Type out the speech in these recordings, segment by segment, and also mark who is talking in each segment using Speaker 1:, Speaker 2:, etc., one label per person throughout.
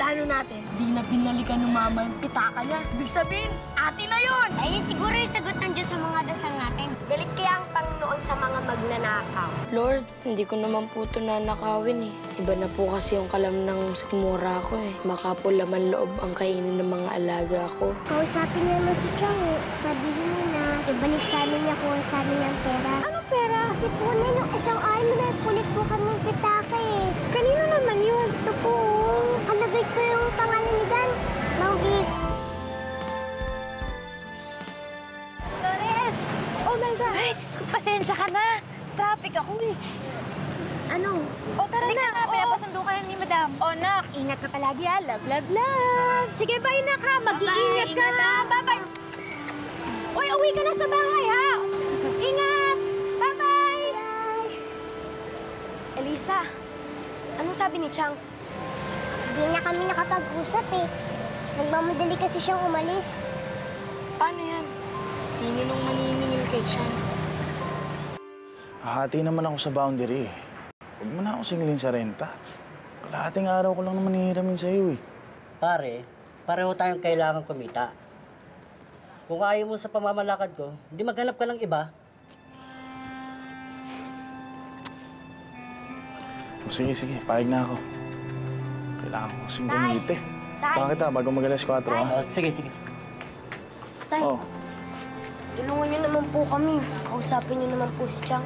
Speaker 1: plano natin, di na binalikan ng mama yung pitaka niya. Ibig sabihin, ate na yun!
Speaker 2: Ay, siguro yung sagot ng Diyos sa mga dasal natin.
Speaker 3: Galit kaya ang Panginoon sa mga magnanakaw.
Speaker 4: Lord, hindi ko naman po ito nanakawin eh. Iba na po kasi yung kalam ng sikmura ko eh. Baka po laman loob ang kainin ng mga alaga ko.
Speaker 2: Kausapin niya naman si Chang. Sabihin niya na ibalik sa amin niya kung sa amin ang pera. Anong pera? Kasi po na nung isang araw na kulit po kami pitaka eh. Kanino naman yun? Ito po. Kalagay ko yung pangalan ni Dan. Mang Vic.
Speaker 3: Dolores! Oh my God!
Speaker 5: Ay, pasensya ka na. Traffic ako eh.
Speaker 3: Ano?
Speaker 5: O, tara na. Pinapasundo kayo ni Madam.
Speaker 3: Oh, Nak, ingat ka palagi ha. Love, love, love. Sige, bye, Nak, ha. Mag-iingat ka. Bye-bye. Uy, uwi ka na sa bahay, ha. Ingat. Bye-bye. Elisa, anong sabi ni Chang?
Speaker 2: Hindi na kami nakapag-usap eh. Nagmamadali kasi siyang umalis.
Speaker 4: Paano yan? Sino nung maniningil kay Chan?
Speaker 6: Hahati naman ako sa boundary eh. Huwag mo na ako singilin sa renta. Kalahating araw ko lang naman hihiramin sa'yo eh.
Speaker 7: Pare, pareho tayong kailangan kumita. Kung ayaw mo sa pamamalakad ko, hindi maghanap ka ng iba.
Speaker 6: O sige, sige. Pahig na ako. Kailangan ko kasing gumite. Bakit ha? Bago mag-alas 4 ha?
Speaker 7: Oh, sige, sige.
Speaker 3: Tay,
Speaker 6: Oh,
Speaker 3: tulungan niyo naman po kami. Kausapin niyo naman po si Chang.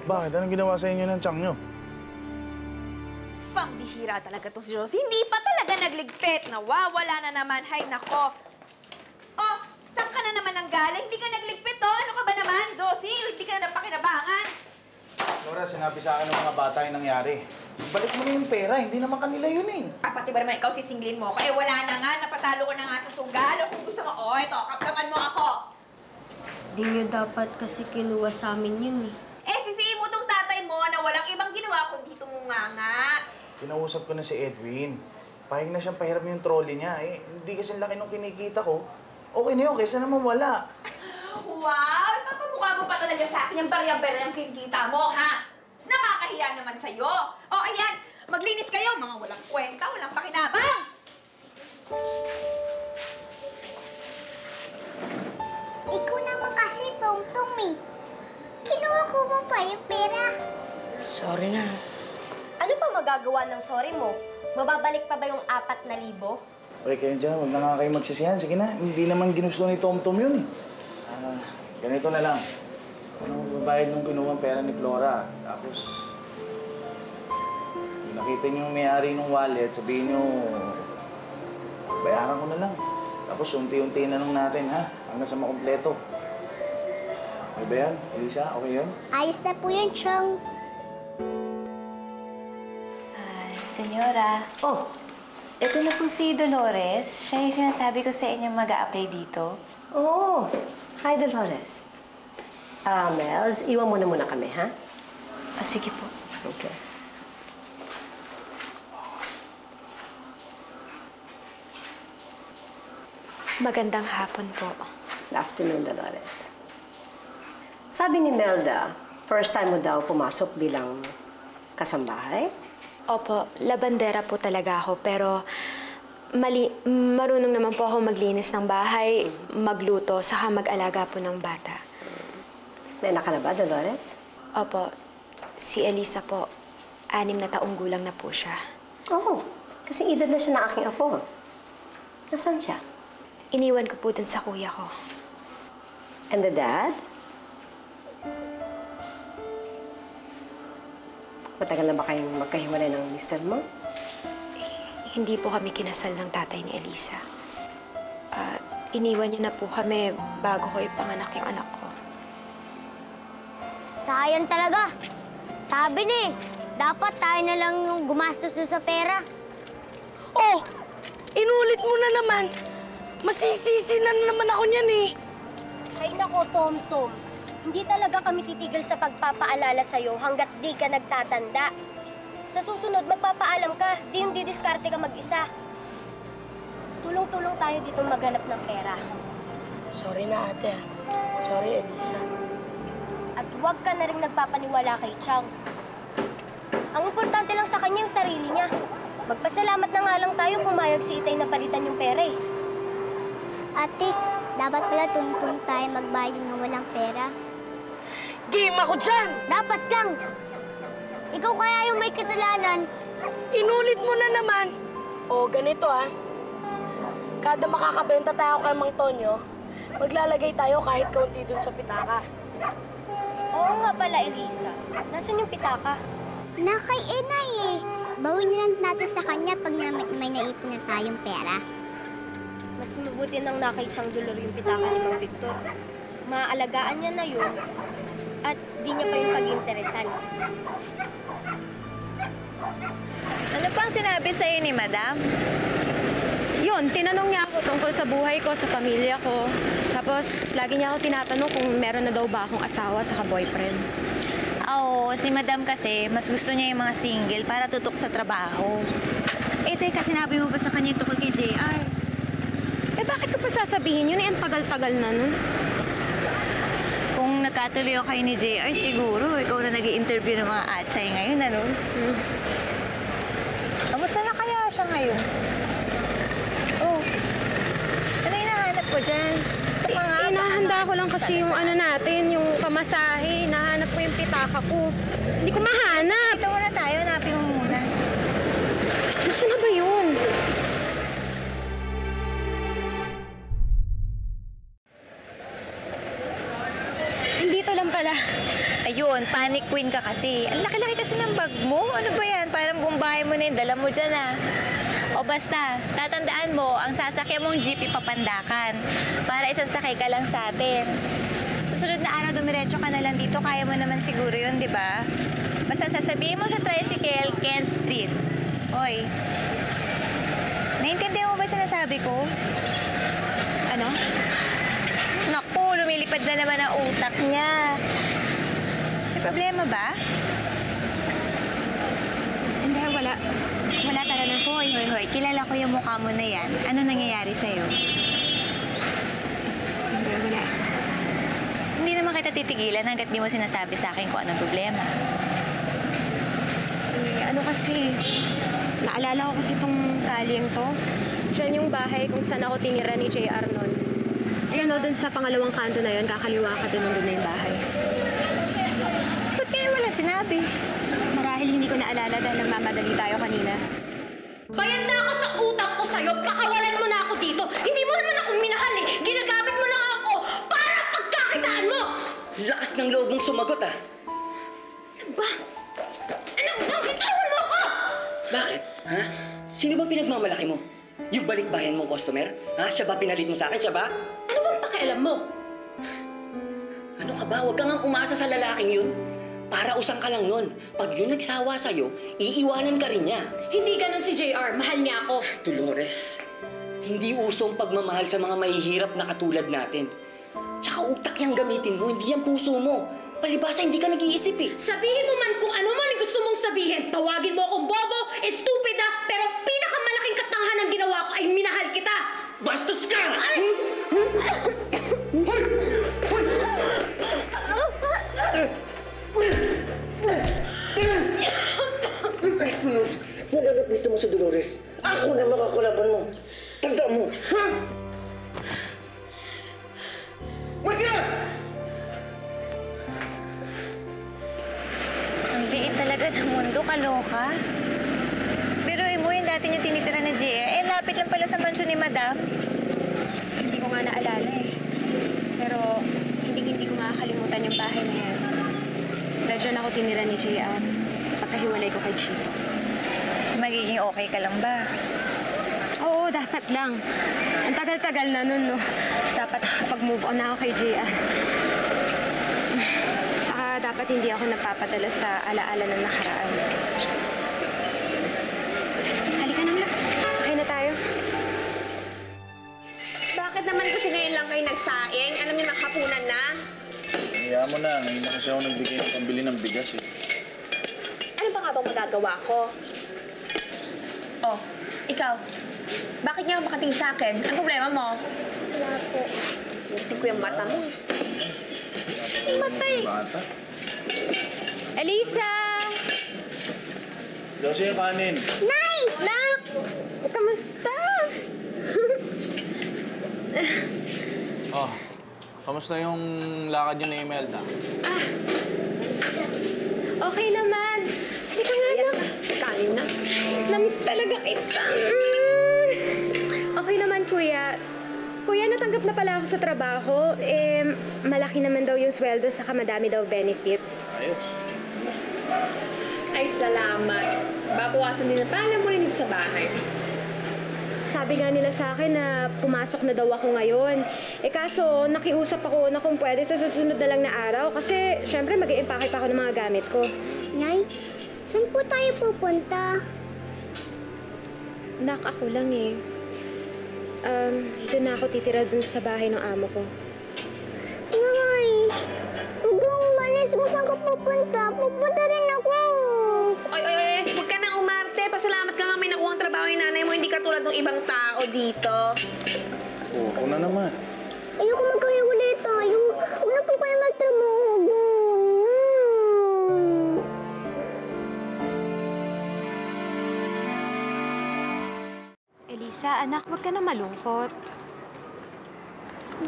Speaker 6: bakit? Anong ginawa sa inyo ng tiyang nyo?
Speaker 5: Pambihira talaga to si Josie. Hindi pa talaga nagligpit. Nawawala na naman. Hay, nako. Oh, saan ka na naman ang galing? Hindi ka nagligpit, oh. Ano ka ba naman, Josie? Hindi ka na napakinabangan.
Speaker 6: Laura, sinabi sa akin ng mga bata yung nangyari. Balik mo na yung pera. Hindi naman kanila yun eh.
Speaker 5: Ah, pati ba naman ikaw sisinglin mo ako? Eh, wala na nga. Napatalo ko na nga sa sugal. O kung gusto mo, oh, ito, kapkapan mo ako.
Speaker 3: Di niyo dapat kasi kinuha sa amin yun eh.
Speaker 5: Eh, sisihin mo tong tatay mo na walang ibang ginawa kundi tumunganga.
Speaker 6: Kinausap ko na si Edwin. Pahig na siyang pahiram yung trolley niya eh. Hindi kasi laki nung kinikita ko. Okay na yun, kaysa naman wala.
Speaker 5: Wow! Ipapamukha mo pa talaga sa akin yung barya-barya yung kinikita mo, ha? Nakakahiya naman sa'yo. O, ayan, maglinis kayo, mga walang kwenta, walang pakinabang.
Speaker 2: Ikaw naman kasi, Tom-Tom eh. Kinuha ko mo pa yung pera.
Speaker 4: Sorry na.
Speaker 3: Ano pa magagawa ng sorry mo? Mababalik pa ba yung 4,000?
Speaker 6: Okay, kayo dyan. Huwag na nga kayo magsisihan. Sige na, hindi naman ginusto ni Tom-Tom yun eh. Ganito na lang. Ano magbabayad nung kinuha ang pera ni Flora. Tapos, kung nakita niyo yung may-ari ng wallet, sabihin niyo, bayaran ko na lang. Tapos, unti-unti na lang natin, ha? Hanggang sa makumpleto. Okay ba yan? Elisa, okay yun?
Speaker 2: Ayos na po yun, Chang.
Speaker 8: Senyora. Oh, ito na po si Dolores. Siya yung sinasabi ko sa inyo mag-a-apply dito.
Speaker 9: Oh, hi Dolores. Mels, iwan mo na muna kami, ha?
Speaker 8: Ah, sige po.
Speaker 9: Okay.
Speaker 8: Magandang hapon po.
Speaker 9: Good afternoon, Dolores. Sabi ni Melda, first time mo daw pumasok bilang kasambahay?
Speaker 8: Opo, labandera po talaga ako, pero marunong naman po ako maglinis ng bahay, magluto, saka mag-alaga po ng bata.
Speaker 9: May anak ka na ba, Dolores?
Speaker 8: Opo, si Elisa po, 6 na taong gulang na po siya.
Speaker 9: Oo, kasi edad na siya ng aking apo. Nasaan siya?
Speaker 8: Iniwan ko po dun sa kuya ko.
Speaker 9: And the dad? Matagal na ba kayong magkahiwalay ng mister mo?
Speaker 8: Hindi po kami kinasal ng tatay ni Elisa. Iniwan niya na po kami bago ko ipanganak yung anak ko.
Speaker 2: Sayang talaga. Sabi ni, dapat tayo na lang yung gumastos dun sa pera.
Speaker 1: Oh! Inulit mo na naman. Masisisi na naman ako niyan eh.
Speaker 2: Ay nako, Tom-Tom. Hindi talaga kami titigil sa pagpapaalala sa'yo hanggat di ka nagtatanda. Sa susunod, magpapaalam ka. Di yung didiskarte ka mag-isa. Tulong-tulong tayo dito maghanap ng pera.
Speaker 4: Sorry na ate. Sorry, Elisa.
Speaker 2: At huwag ka na rin nagpapaniwala kay Chang. Ang importante lang sa kanya yung sarili niya.
Speaker 3: Magpasalamat na nga lang tayo pumayag si Itay na palitan yung pera eh.
Speaker 2: Ate, dapat pala tuntun tayo magbayad ng walang pera.
Speaker 1: Game ako dyan!
Speaker 2: Dapat lang! Ikaw kaya yung may kasalanan.
Speaker 1: Inulit mo na naman. O, ganito Kada makakabenta tayo kay Mang Tonyo, maglalagay tayo kahit kaunti dun sa pitaka.
Speaker 3: Oo nga pala, Elisa. Nasaan yung pitaka?
Speaker 2: Nakay Inay eh. Bawin na lang natin sa kanya pag may naipon na tayong pera.
Speaker 3: Mas mabuti nang nakay Chang Dolor yung pitaka ni Mang Victor. Maaalagaan niya na yun at di niya pa yung pag-interesan.
Speaker 8: Ano pang sinabi sa'yo ni Madam?
Speaker 10: Yun, tinanong niya ako tungkol sa buhay ko, sa pamilya ko. Tapos, lagi niya ako tinatanong kung meron na daw ba akong asawa saka boyfriend.
Speaker 8: Oo, si Madam kasi, mas gusto niya yung mga single para tutok sa trabaho. Eh, teka, sinabi mo ba sa kanya yung tukol kay JR?
Speaker 10: Eh, bakit ko pa sasabihin yun? Eh, ang tagal-tagal na nun.
Speaker 8: Kung nagkatuloy ako kayo ni JR, siguro ikaw na nag-i-interview ng mga atchay ngayon, ano? Kamusta na kaya siya ngayon? Oh, ano hinahanap ko dyan? Ito ka nga.
Speaker 10: Inahanda ko lang kasi yung ano natin, yung pamasahe. Nahanap ko yung pitaka ko. Hindi ko mahanap.
Speaker 8: Dito muna tayo, hanapin mo muna.
Speaker 10: Gusto na ba yun? Dito lang pala.
Speaker 8: Ayun, panic queen ka kasi. Ang laki-laki kasi ng bag mo. Ano ba yan? Parang buong bahay mo na yung dala mo dyan, ah. O basta, tatandaan mo, ang sasakyan mong jeep ipapandakan para isang sakay ka lang sa atin. Susunod na araw, dumiretso ka na lang dito. Kaya mo naman siguro yun, di ba? Basta sasabihin mo sa tricycle, Kent Street. Oy, naiintindihan mo ba sinasabi ko? Ano? Naku, lumilipad na naman ang utak niya. May problema ba?
Speaker 10: Hindi, wala. Wala talaga.
Speaker 8: Hoy, kilala ko yung mukha mo na yan. Ano nangyayari sa'yo?
Speaker 10: Hindi, wala.
Speaker 8: Hindi naman kita titigilan hanggat di mo sinasabi sa akin kung anong problema.
Speaker 10: Eh, ano kasi, naalala ko kasi itong kalyeng to. Diyan yung bahay kung saan ako tinira ni JR noon. Eh, ano, dun sa pangalawang kanto na yun, kakaliwa ka dun na yung bahay.
Speaker 8: Ba't kaya mo lang sinabi?
Speaker 10: Marahil hindi ko naalala dahil nagmamadali tayo kanina.
Speaker 1: Bayad na ako sa utang ko sa'yo. Pakawalan mo na ako dito. Hindi mo naman ako minahal eh. Ginagamit mo lang ako para pagkakitaan mo.
Speaker 11: Lakas ng loob mong sumagot, ah.
Speaker 1: Ano ba? Ano ba? Bitawan mo ako!
Speaker 11: Bakit? Ha? Sino bang pinagmamalaki mo? Yung balikbayan mong customer? Ha? Siya ba pinalit mo sa akin? Siya ba?
Speaker 1: Ano bang pakialam mo?
Speaker 11: Ano ka ba? Huwag ka ngang umasa sa lalaking yun. Para usang ka lang nun. Pag yun nagsawa sa'yo, iiwanan ka rin niya.
Speaker 1: Hindi ganon si JR. Mahal niya ako.
Speaker 11: Dolores, hindi usong pagmamahal sa mga mahihirap na katulad natin. Tsaka utak yung gamitin mo, hindi yung puso mo. Palibasa, hindi ka nag-iisip eh.
Speaker 1: Sabihin mo man kung ano man ang gusto mong sabihin. Tawagin mo akong bobo, estupida, pero pinakamalaking katangahan ng ginawa ko ay minahal kita.
Speaker 11: Bastos ka! Nalalapitan mo sa Dolores. Ako na makakalaban mo. Tanda mo. Ha? Marcia!
Speaker 8: Ang liit talaga ng mundo, kaloka. Pero mo yung dati niyo tinitira na JR. Eh, lapit lang pala sa mansyon ni Madam.
Speaker 10: Hindi ko nga naalala eh. Pero hindi ko makakalimutan yung bahay na yan. Dahil dyan ako tinira ni JR. Pagkahiwalay ko kay Chito.
Speaker 8: Magiging okay ka lang ba?
Speaker 10: Oo, dapat lang. Ang tagal-tagal na nun, no? Dapat pag-move on na ako kay JR. Saka dapat hindi ako napapadala sa alaala ng nakaraan. Halika na nga. Sakay na tayo. Bakit naman kasi ngayon lang kayo nagsaing? Alam niyo, nakahapunan na.
Speaker 6: Kaya mo na. Ngayon na kasi ako nagbigay ng pambili ng bigas eh.
Speaker 10: Ano pa nga bang magagawa ko? Oh, ikaw. Bakit nga makating sa akin? Ano problema mo? Wala po. Hindi ko yung mata mo. Matay.
Speaker 6: Bata.
Speaker 10: Elisa!
Speaker 6: Josie, yung kanin.
Speaker 2: Nay!
Speaker 10: Nay! Kamusta?
Speaker 6: Oh, kamusta yung lakad niyo ni Imelda?
Speaker 10: Okay naman. Halika nga na. Kain na. Namiss talaga kita. Okay naman, Kuya. Kuya, natanggap na pala ako sa trabaho. Malaki naman daw yung sweldo, saka madami daw benefits.
Speaker 6: Ayos.
Speaker 10: Ay, salamat. Babawasan din na pala mo rin sa bahay. Sabi nga nila sa akin na pumasok na daw ako ngayon. Kaso nakiusap ako na kung pwede sa susunod na lang na araw kasi syempre mag-i-impake pa ako ng mga gamit ko.
Speaker 2: Nay, saan po tayo pupunta?
Speaker 10: Nak, ako lang eh. Doon na ako titira dun sa bahay ng amo ko.
Speaker 2: Nay, huwag kang umalis. Kung saan ka pupunta, pupunta rin ako.
Speaker 10: Ay, huwag ka nang umarte. Pasalamat ka nga may nakuha ang trabaho yung nanay mo. Hindi ka tulad ng ibang tao dito.
Speaker 6: Oo na naman.
Speaker 2: Ayoko magkaya ulit tayo. Huwag na po kayo magtrabaho.
Speaker 10: Elisa, anak, huwag ka na malungkot.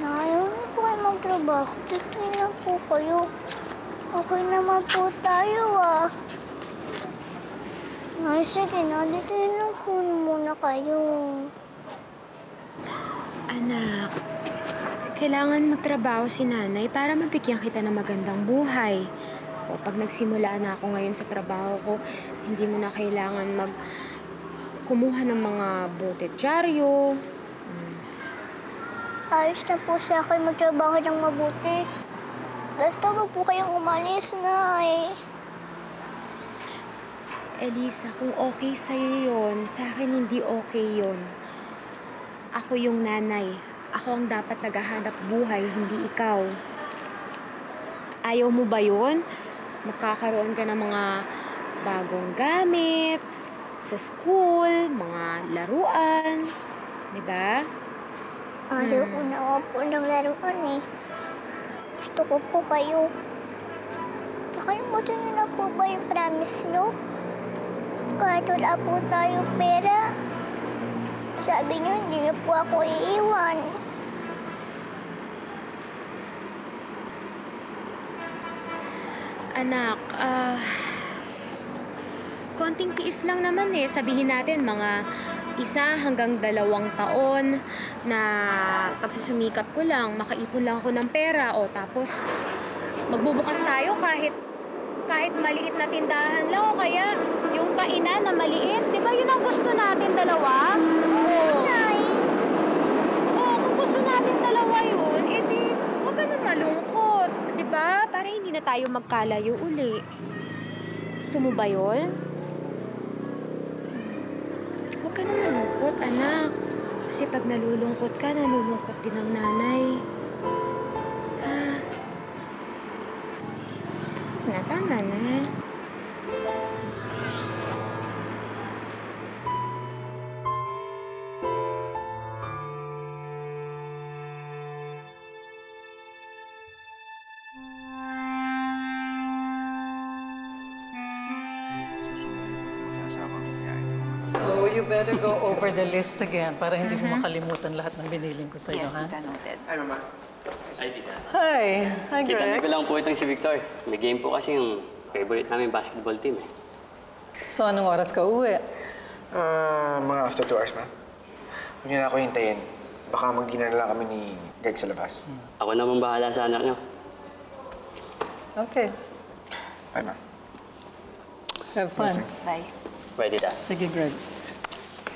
Speaker 2: Nay, huwag na po kayo magtrabaho. Dito lang po kayo. Okay naman po tayo Nay, sige na. Dito lang po muna kayo.
Speaker 10: Anak, kailangan magtrabaho si nanay para mabigyan kita ng magandang buhay. O pag nagsimula na ako ngayon sa trabaho ko, hindi mo na kailangan kumuha ng mga botedyaryo.
Speaker 2: Ayos na po sa akin magtrabaho ng mabuti. Basta wag po kayong umalis, Nay.
Speaker 10: Elisa, kung okay sa'yo yun, sa akin hindi okay yun. Ako yung nanay. Ako ang dapat naghahanap buhay, hindi ikaw. Ayaw mo ba yun? Magkakaroon ka ng mga bagong gamit, sa school, mga laruan. Diba?
Speaker 2: Ayaw ko na nga po ng laruan Gusto ko po kayo. Nakalimutan niyo na po ba yung promise niyo? Kahit wala po tayo pera, sabi niyo hindi niyo po ako iiwan.
Speaker 10: Anak, konting tiis lang naman Sabihin natin mga 1 hanggang 2 taon na pagsusumikap ko lang, makaipon lang ako ng pera tapos magbubukas tayo kahit maliit na tindahan lang o kaya yung kainan na maliit. Di ba yun ang gusto natin dalawa? Kung gusto natin dalawa yun, edi huwag ka na malungkot. Di ba? Para hindi na tayo magkalayo uli. Gusto mo ba yun? Huwag ka na malungkot, anak. Kasi pag nalulungkot ka, nalulungkot din ang nanay. Tama na.
Speaker 12: So you better go over the list again para hindi mo makalimutan lahat ng biniling ko sa'yo,
Speaker 5: Yes, Tita, noted.
Speaker 13: Hi, Mama.
Speaker 11: Ay, tita.
Speaker 12: Hi! Hi,
Speaker 11: Tita,
Speaker 12: Greg.
Speaker 11: ko lang po itong si Victor. May game po kasi yung favorite namin basketball team
Speaker 12: So anong oras ka uwi?
Speaker 13: Mga after 2 hours, ma'am. Huwag niyo na ako hintayin. Baka mag-dinner na lang kami ni Greg sa labas.
Speaker 11: Ako naman bahala sa anak niyo.
Speaker 12: Okay.
Speaker 13: Bye, ma'am.
Speaker 12: Have fun.
Speaker 5: Bye.
Speaker 11: Bye, tita.
Speaker 12: Sige, Greg.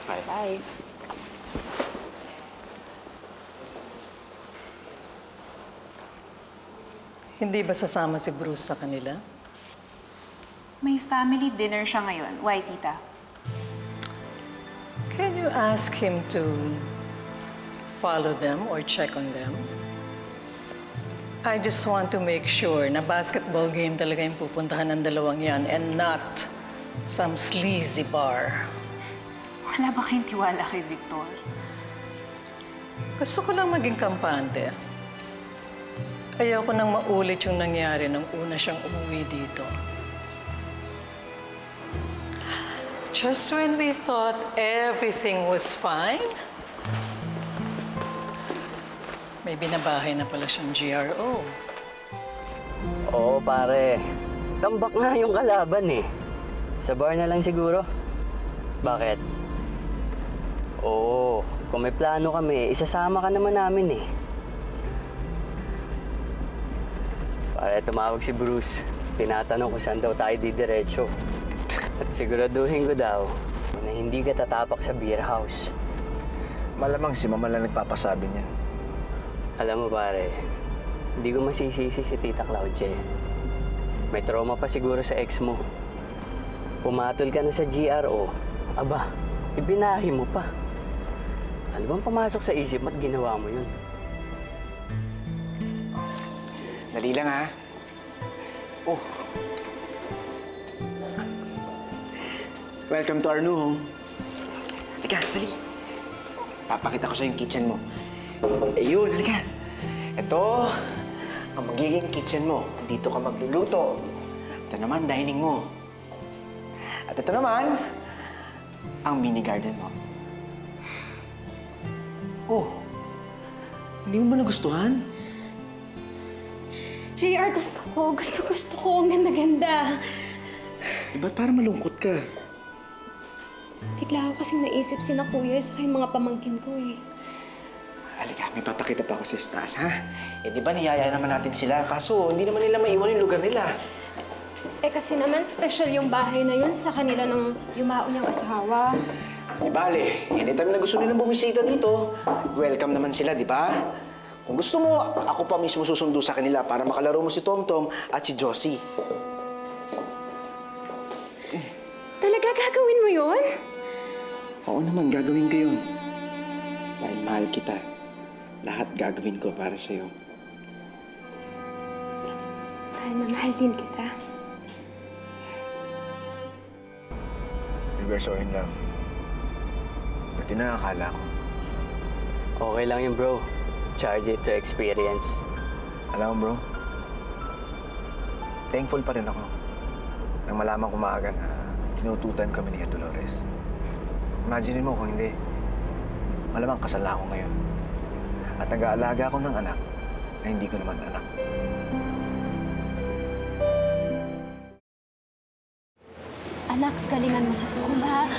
Speaker 11: Bye.
Speaker 5: Bye.
Speaker 12: Hindi ba sasama si Bruce sa kanila?
Speaker 5: May family dinner siya ngayon. Why, Tita?
Speaker 12: Can you ask him to follow them or check on them? I just want to make sure na basketball game talaga yung pupuntahan ng dalawang yan and not some sleazy bar.
Speaker 5: Wala ba kayong tiwala kay Victor?
Speaker 12: Gusto ko lang maging kampante. Ayoko nang maulit yung nangyari nung una siyang umuwi dito. just when we thought everything was fine, may binabahay na pala siyang GRO.
Speaker 14: Oo, pare. Tambak nga yung kalaban eh. Sa bar na lang siguro. Bakit? Oo, kung may plano kami, isasama ka naman namin eh. Pare, tumawag si Bruce. Tinatanong kung saan daw tayo didiretso. At siguraduhin ko daw na hindi ka tatapak sa beer house.
Speaker 13: Malamang si Mama lang nagpapasabi niya.
Speaker 14: Alam mo pare, hindi ko masisisi si Tita Claudia. May trauma pa siguro sa ex mo. Pumatol ka na sa GRO. Aba, ibinahi mo pa. Ano bang pumasok sa isip mo at ginawa mo yun?
Speaker 13: Dali lang, ha? Oh. Welcome to our new home. Halika, dali. Papakita ko sa yung kitchen mo. Ayun, halika. Ito ang magiging kitchen mo. Dito ka magluluto. Ito naman, dining mo. At ito naman, ang mini garden mo. Oh, hindi mo ba nagustuhan?
Speaker 10: JR, gusto ko. Ang ganda-ganda.
Speaker 13: Ba't parang malungkot ka?
Speaker 10: Bigla ako kasing naisip sina kuya sa yung mga pamangkin ko eh.
Speaker 13: Halika, may papakita pa ako sa taas, ha? Eh, di ba niyaya naman natin sila? Kaso, hindi naman nila maiwan yung lugar nila.
Speaker 10: Eh kasi naman special yung bahay na yun sa kanila ng yumao niyang asawa.
Speaker 13: Di bale, anytime na gusto nilang bumisita dito, welcome naman sila, di ba? Kung gusto mo, ako pa mismo susundo sa kanila para makalaro mo si Tomtom at si Josie.
Speaker 10: Talaga gagawin mo yun?
Speaker 13: Oo naman, gagawin ko yun. Dahil mahal kita, lahat gagawin ko para sa'yo.
Speaker 10: Mahal na mahal din kita.
Speaker 13: We were so in love. Buti na akala ko.
Speaker 14: Okay lang yun, bro. Charge it to experience.
Speaker 13: Alam mo, bro, thankful pa rin ako nang malaman ko maaga na tinututan kami ni Dolores. Imagine mo kung hindi, malamang kasal na ako ngayon. At nag-aalaga ako ng anak na hindi ko naman anak.
Speaker 10: Anak, galingan mo sa school, ha?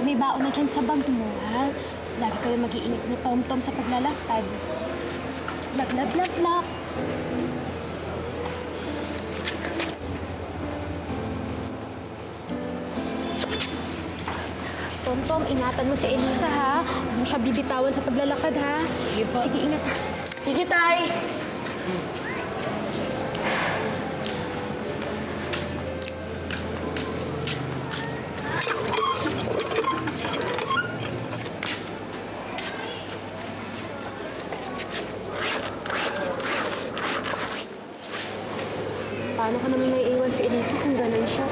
Speaker 10: May baon na dyan sa bag mo, ha? Lagi kayo mag-iingat ni Tomtom sa paglalakad. Lap, lap, lap, lap. Tomtom, ingatan mo si Elisa, ha? Huwag mo siya bibitawan sa paglalakad, ha?
Speaker 1: Sige po.
Speaker 10: Sige, ingat.
Speaker 1: Sige, Tay!
Speaker 10: Paano ka naman naiiwan si Elisa kung ganun siya?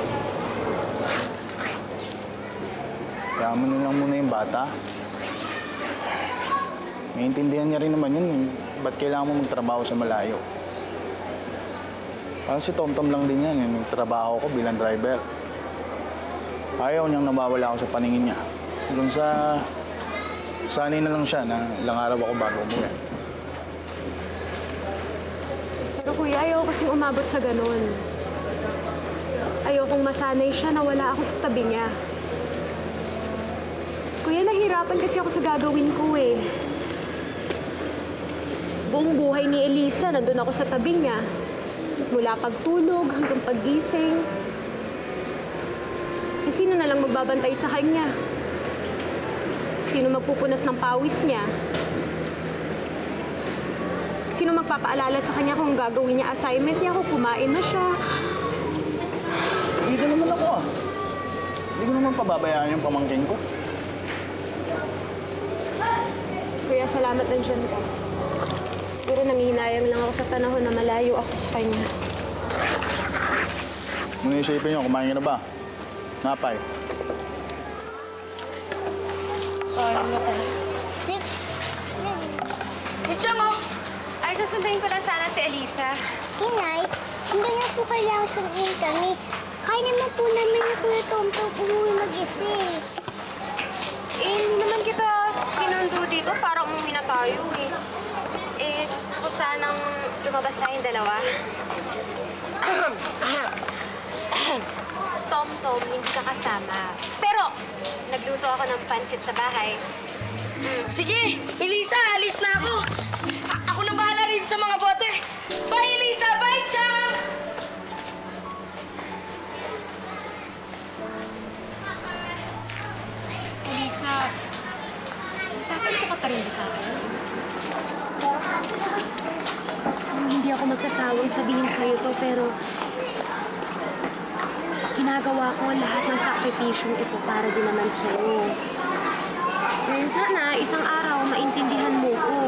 Speaker 6: Kaya mo na lang muna yung bata. Maintindihan niya rin naman yun. Ba't kailangan mo magtrabaho sa malayo? Parang si Tomtom lang din yan. Yung trabaho ko bilang driver. Ayaw niyang nawawala ako sa paningin niya. Doon sa... sanay na lang siya na ilang araw ako bago umuwi.
Speaker 10: Pero kuya, ayaw kasing umabot sa ganun. Ayokong masanay siya na wala ako sa tabi niya. Kuya, nahirapan kasi ako sa gagawin ko eh. Buong buhay ni Elisa, nandun ako sa tabi niya. Mula pagtulog hanggang paggising. Eh, sino na lang magbabantay sa kanya? Sino magpupunas ng pawis niya? Sino magpapaalala sa kanya kung gagawin niya assignment niya, kung kumain na siya?
Speaker 6: Dito naman ako ah. Hindi ko naman pababayaan yung pamangkin ko.
Speaker 10: Kuya, salamat nandiyan ka. Siguro nangihinayang lang ako sa panahon na malayo ako sa kanya.
Speaker 6: Muna isipin niyo, kumain ka na ba? Napay.
Speaker 10: Ano ba tayo?
Speaker 2: 6.
Speaker 1: Si Chang, oh!
Speaker 8: Ay, susunduin ko lang sana si Elisa.
Speaker 2: Inay, hindi niyo po kailangan sunduin kami. Kaya naman po namin ni Kuya Tomtom umuwi mag-isa eh.
Speaker 10: Hindi naman kita sinundo dito para umuwi na tayo eh. Gusto ko sanang lumabas tayong dalawa. Tom, hindi ka kasama. Pero, nagluto ako ng pansit sa bahay.
Speaker 1: Sige, Elisa, alis na ako. Ako nang bahala rin sa mga bote. Bye, Elisa! Bye, Chang!
Speaker 10: Elisa, nagtatanto ka pa rin ba sa akin? Hindi ako magsasawang sabihin sa'yo to, pero ginagawa ko lahat ng sakripisyong ito para din naman sa'yo. Ngayon sana, isang araw, maintindihan mo ko.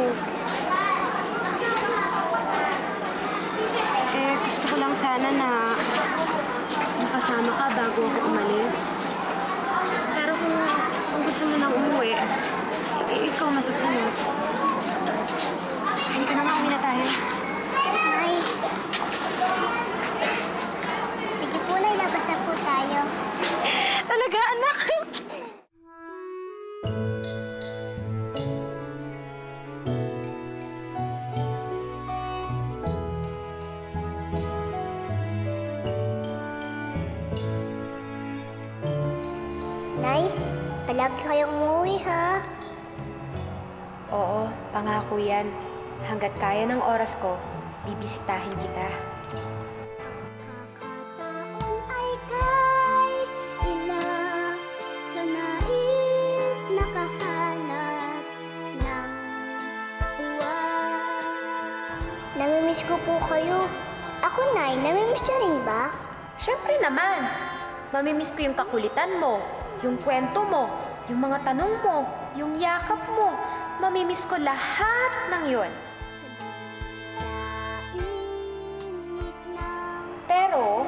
Speaker 10: Gusto ko lang sana na makasama ka bago ako umalis. Pero kung gusto mo nang umuwi, ikaw masusunod. Halika na nga, uwi na tayo.
Speaker 2: Nay. Sige po, Nay. Labas na po tayo.
Speaker 1: Talaga, anak?
Speaker 2: Nay, palagi kayong umuwi, ha?
Speaker 10: Oo, pangako yan. Hanggat kaya ng oras ko, bibisitahin kita.
Speaker 2: Ay kay ila sa nais makahanap ng buwan. Namimiss ko po kayo. Ako, Nay, namimiss niyo rin ba?
Speaker 10: Siyempre naman. Mamimiss ko yung kakulitan mo, yung kwento mo, yung mga tanong mo, yung yakap mo. Mamimiss ko lahat ng yun. Pero,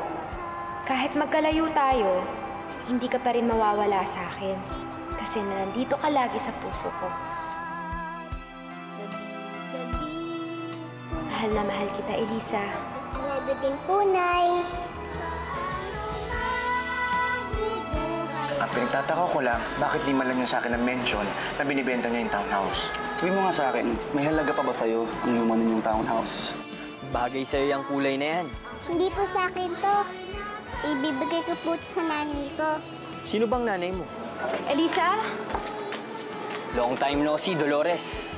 Speaker 10: kahit magkalayo tayo, hindi ka pa rin mawawala sa akin. Kasi nandito ka lagi sa puso ko. Mahal na mahal kita, Elisa.
Speaker 2: Sabi din po, Nay.
Speaker 13: Pinagtataka ko lang, bakit di man lang niya sa akin na-mention na binibenta niya yung townhouse?
Speaker 14: Sabi mo nga sa akin, may halaga pa ba sa'yo ang luma ninyong townhouse? Bagay sa'yo yung kulay na yan.
Speaker 2: Hindi po sa akin to. Ibibigay ko po sa nanay ko.
Speaker 14: Sino bang nanay mo?
Speaker 10: Elisa?
Speaker 14: Long time no see, Dolores.